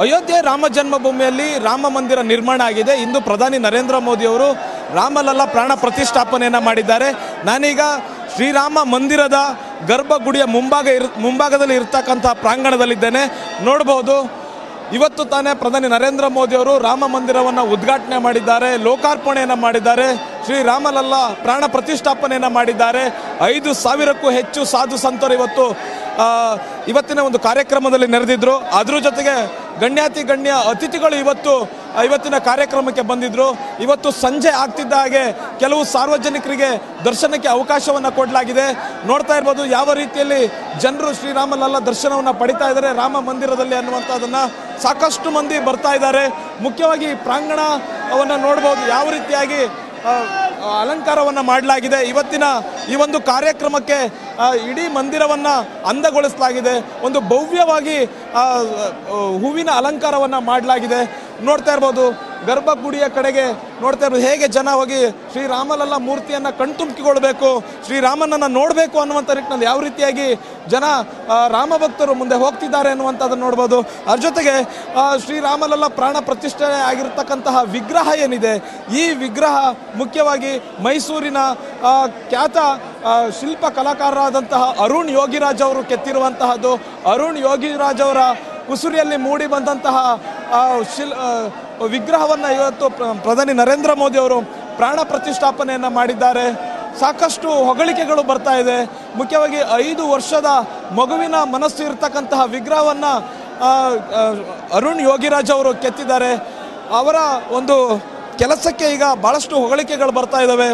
ಅಯೋಧ್ಯೆ ರಾಮ ಜನ್ಮಭೂಮಿಯಲ್ಲಿ ರಾಮ ಮಂದಿರ ನಿರ್ಮಾಣ ಆಗಿದೆ. ಇಂದು ಪ್ರಧಾನಿ ನರೇಂದ್ರ ಮೋದಿ ಅವರು ರಾಮಲಲ್ಲ ಪ್ರಾಣ ಪ್ರತಿಷ್ಠಾಪನೆಯನ್ನು ಮಾಡಿದ್ದಾರೆ. ನಾನೀಗ ಶ್ರೀರಾಮ ಮಂದಿರದ ಗರ್ಭಗುಡಿಯ ಮುಂಭಾಗದಲ್ಲಿ ಇರ್ತಕ್ಕಂಥ ಪ್ರಾಂಗಣದಲ್ಲಿದ್ದೇನೆ. ನೋಡಬಹುದು, ಇವತ್ತು ತಾನೇ ಪ್ರಧಾನಿ ನರೇಂದ್ರ ಮೋದಿ ಅವರು ರಾಮ ಮಂದಿರವನ್ನು ಉದ್ಘಾಟನೆ ಮಾಡಿದ್ದಾರೆ, ಲೋಕಾರ್ಪಣೆಯನ್ನು ಮಾಡಿದ್ದಾರೆ, ಶ್ರೀರಾಮಲಲ್ಲ ಪ್ರಾಣ ಪ್ರತಿಷ್ಠಾಪನೆಯನ್ನು ಮಾಡಿದ್ದಾರೆ. 5,000ಕ್ಕೂ ಹೆಚ್ಚು ಸಾಧು ಸಂತರು ಇವತ್ತಿನ ಒಂದು ಕಾರ್ಯಕ್ರಮದಲ್ಲಿ ನೆರೆದಿದ್ರು. ಅದರ ಜೊತೆಗೆ ಗಣ್ಯ ಅತಿಥಿಗಳು ಇವತ್ತಿನ ಕಾರ್ಯಕ್ರಮಕ್ಕೆ ಬಂದಿದ್ದರು. ಇವತ್ತು ಸಂಜೆ ಆಗ್ತಿದ್ದ ಹಾಗೆ ಕೆಲವು ಸಾರ್ವಜನಿಕರಿಗೆ ದರ್ಶನಕ್ಕೆ ಅವಕಾಶವನ್ನು ಕೊಡಲಾಗಿದೆ. ನೋಡ್ತಾ ಇರ್ಬೋದು ಯಾವ ರೀತಿಯಲ್ಲಿ ಜನರು ಶ್ರೀರಾಮಲಲ್ಲ ದರ್ಶನವನ್ನು ಪಡಿತಾ ಇದ್ದಾರೆ ರಾಮ ಮಂದಿರದಲ್ಲಿ ಅನ್ನುವಂಥದ್ದನ್ನು. ಸಾಕಷ್ಟು ಮಂದಿ ಬರ್ತಾ ಇದ್ದಾರೆ. ಮುಖ್ಯವಾಗಿ ಪ್ರಾಂಗಣವನ್ನು ನೋಡ್ಬೋದು ಯಾವ ರೀತಿಯಾಗಿ ಅಲಂಕಾರವನ್ನು ಮಾಡಲಾಗಿದೆ. ಇವತ್ತಿನ ಈ ಒಂದು ಕಾರ್ಯಕ್ರಮಕ್ಕೆ ಇಡೀ ಮಂದಿರವನ್ನು ಅಂದಗೊಳಿಸಲಾಗಿದೆ. ಒಂದು ಭವ್ಯವಾಗಿ ಹೂವಿನ ಅಲಂಕಾರವನ್ನು ಮಾಡಲಾಗಿದೆ. ನೋಡ್ತಾ ಇರ್ಬೋದು ಗರ್ಭಗುಡಿಯ ಕಡೆಗೆ ನೋಡ್ತಾ ಇರ್ಬೋದು ಹೇಗೆ ಜನ ಹೋಗಿ ಶ್ರೀರಾಮಲಲ್ಲ ಮೂರ್ತಿಯನ್ನು ಕಣ್ತುಂಬಿಕೊಳ್ಬೇಕು, ಶ್ರೀರಾಮನನ್ನು ನೋಡಬೇಕು ಅನ್ನುವಂಥ ನಿಟ್ಟಿನಲ್ಲಿ ಯಾವ ರೀತಿಯಾಗಿ ಜನ ರಾಮ ಭಕ್ತರು ಮುಂದೆ ಹೋಗ್ತಿದ್ದಾರೆ ಅನ್ನುವಂಥದ್ದನ್ನು ನೋಡ್ಬೋದು. ಅದ್ರ ಜೊತೆಗೆ ಶ್ರೀರಾಮಲಲ್ಲ ಪ್ರಾಣ ಪ್ರತಿಷ್ಠೆ ಆಗಿರತಕ್ಕಂತಹ ವಿಗ್ರಹ ಏನಿದೆ, ಈ ವಿಗ್ರಹ ಮುಖ್ಯವಾಗಿ ಮೈಸೂರಿನ ಖ್ಯಾತ ಶಿಲ್ಪ ಕಲಾಕಾರರಾದಂತಹ ಅರುಣ್ ಯೋಗಿರಾಜ್ ಅವರು ಕೆತ್ತಿರುವಂತಹದ್ದು. ಅರುಣ್ ಯೋಗಿರಾಜ್ ಅವರ ಕುಸುರಿಯಲ್ಲಿ ಮೂಡಿ ಬಂದಂತಹ ವಿಗ್ರಹವನ್ನು ಇವತ್ತು ಪ್ರಧಾನಿ ನರೇಂದ್ರ ಮೋದಿ ಅವರು ಪ್ರಾಣ ಪ್ರತಿಷ್ಠಾಪನೆಯನ್ನು ಮಾಡಿದ್ದಾರೆ. ಸಾಕಷ್ಟು ಹೊಗಳಿಕೆಗಳು ಬರ್ತಾ ಇದೆ. ಮುಖ್ಯವಾಗಿ 5 ವರ್ಷದ ಮಗುವಿನ ಮನಸ್ಸು ಇರತಕ್ಕಂತಹ ವಿಗ್ರಹವನ್ನು ಅರುಣ್ ಯೋಗಿರಾಜ್ ಅವರು ಕೆತ್ತಿದ್ದಾರೆ. ಅವರ ಒಂದು ಕೆಲಸಕ್ಕೆ ಈಗ ಭಾಳಷ್ಟು ಹೊಗಳಿಕೆಗಳು ಬರ್ತಾ ಇದ್ದಾವೆ.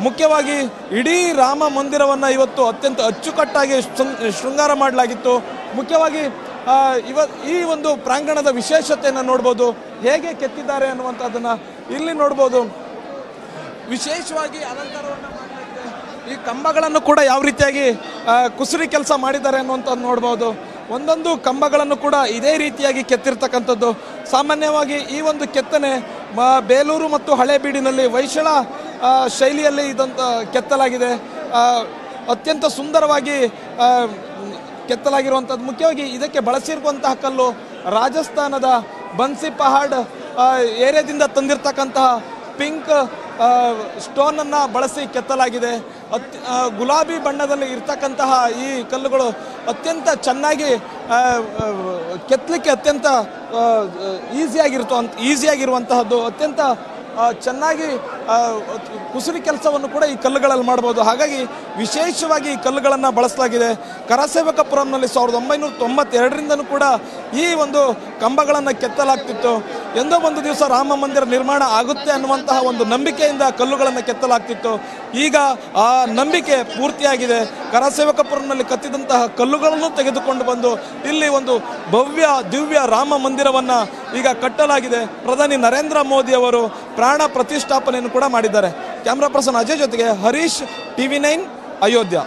ಮುಖ್ಯವಾಗಿ ಇಡೀ ರಾಮ ಮಂದಿರವನ್ನು ಇವತ್ತು ಅತ್ಯಂತ ಅಚ್ಚುಕಟ್ಟಾಗಿ ಶೃಂಗಾರ ಮಾಡಲಾಗಿತ್ತು. ಮುಖ್ಯವಾಗಿ ಈ ಒಂದು ಪ್ರಾಂಗಣದ ವಿಶೇಷತೆಯನ್ನು ನೋಡ್ಬೋದು, ಹೇಗೆ ಕೆತ್ತಿದ್ದಾರೆ ಅನ್ನುವಂಥದ್ದನ್ನು ಇಲ್ಲಿ ನೋಡ್ಬೋದು. ವಿಶೇಷವಾಗಿ ಅಲಂಕಾರವನ್ನು ಮಾಡಲಾಗಿದೆ. ಈ ಕಂಬಗಳನ್ನು ಕೂಡ ಯಾವ ರೀತಿಯಾಗಿ ಕುಸುರಿ ಕೆಲಸ ಮಾಡಿದ್ದಾರೆ ಅನ್ನುವಂಥದ್ದು ನೋಡ್ಬೋದು. ಒಂದೊಂದು ಕಂಬಗಳನ್ನು ಕೂಡ ಇದೇ ರೀತಿಯಾಗಿ ಕೆತ್ತಿರ್ತಕ್ಕಂಥದ್ದು. ಸಾಮಾನ್ಯವಾಗಿ ಈ ಒಂದು ಕೆತ್ತನೆ ಬೇಲೂರು ಮತ್ತು ಹಳೇಬೀಡಿನಲ್ಲಿ ಹೊಯ್ಸಳ ಶೈಲಿಯಲ್ಲಿ ಇದಂತ ಕೆತ್ತಲಾಗಿದೆ. ಅತ್ಯಂತ ಸುಂದರವಾಗಿ ಕೆತ್ತಲಾಗಿರುವಂಥದ್ದು. ಮುಖ್ಯವಾಗಿ ಇದಕ್ಕೆ ಬಳಸಿರುವಂತಹ ಕಲ್ಲು ರಾಜಸ್ಥಾನದ ಬನ್ಸಿ ಪಹಾಡ್ ಏರಿಯಾದಿಂದ ತಂದಿರತಕ್ಕಂತಹ ಪಿಂಕ್ ಸ್ಟೋನನ್ನು ಬಳಸಿ ಕೆತ್ತಲಾಗಿದೆ. ಗುಲಾಬಿ ಬಣ್ಣದಲ್ಲಿ ಇರ್ತಕ್ಕಂತಹ ಈ ಕಲ್ಲುಗಳು ಅತ್ಯಂತ ಚೆನ್ನಾಗಿ ಕೆತ್ತಲಿಕ್ಕೆ ಅತ್ಯಂತ ಈಸಿಯಾಗಿರುವಂತಹದ್ದು. ಅತ್ಯಂತ ಚೆನ್ನಾಗಿ ಕುಸುರಿ ಕೆಲಸವನ್ನು ಕೂಡ ಈ ಕಲ್ಲುಗಳಲ್ಲಿ ಮಾಡ್ಬೋದು. ಹಾಗಾಗಿ ವಿಶೇಷವಾಗಿ ಈ ಕಲ್ಲುಗಳನ್ನು ಬಳಸಲಾಗಿದೆ. ಕರಸೇವಕಪುರಂನಲ್ಲಿ 1992ರಿಂದನೂ ಕೂಡ ಈ ಒಂದು ಕಂಬಗಳನ್ನು ಕೆತ್ತಲಾಗ್ತಿತ್ತು. ಎಂದೋ ಒಂದು ದಿವಸ ರಾಮ ಮಂದಿರ ನಿರ್ಮಾಣ ಆಗುತ್ತೆ ಅನ್ನುವಂತಹ ಒಂದು ನಂಬಿಕೆಯಿಂದ ಕಲ್ಲುಗಳನ್ನು ಕೆತ್ತಲಾಗ್ತಿತ್ತು. ಈಗ ಆ ನಂಬಿಕೆ ಪೂರ್ತಿಯಾಗಿದೆ. ಕರಸೇವಕಪುರಂನಲ್ಲಿ ಕತ್ತಿದಂತಹ ಕಲ್ಲುಗಳನ್ನು ತೆಗೆದುಕೊಂಡು ಬಂದು ಇಲ್ಲಿ ಒಂದು ಭವ್ಯ ದಿವ್ಯ ರಾಮ ಮಂದಿರವನ್ನು ಈಗ ಕಟ್ಟಲಾಗಿದೆ. ಪ್ರಧಾನಿ ನರೇಂದ್ರ ಮೋದಿ ಅವರು ಪ್ರಾಣ ಪ್ರತಿಷ್ಠಾಪನೆಯನ್ನು ಕೂಡ ಮಾಡಿದ್ದಾರೆ. ಕ್ಯಾಮ್ರಾ ಪರ್ಸನ್ ಅಜಯ್ ಜೊತೆಗೆ ಹರೀಶ್, TV9 ಅಯೋಧ್ಯ.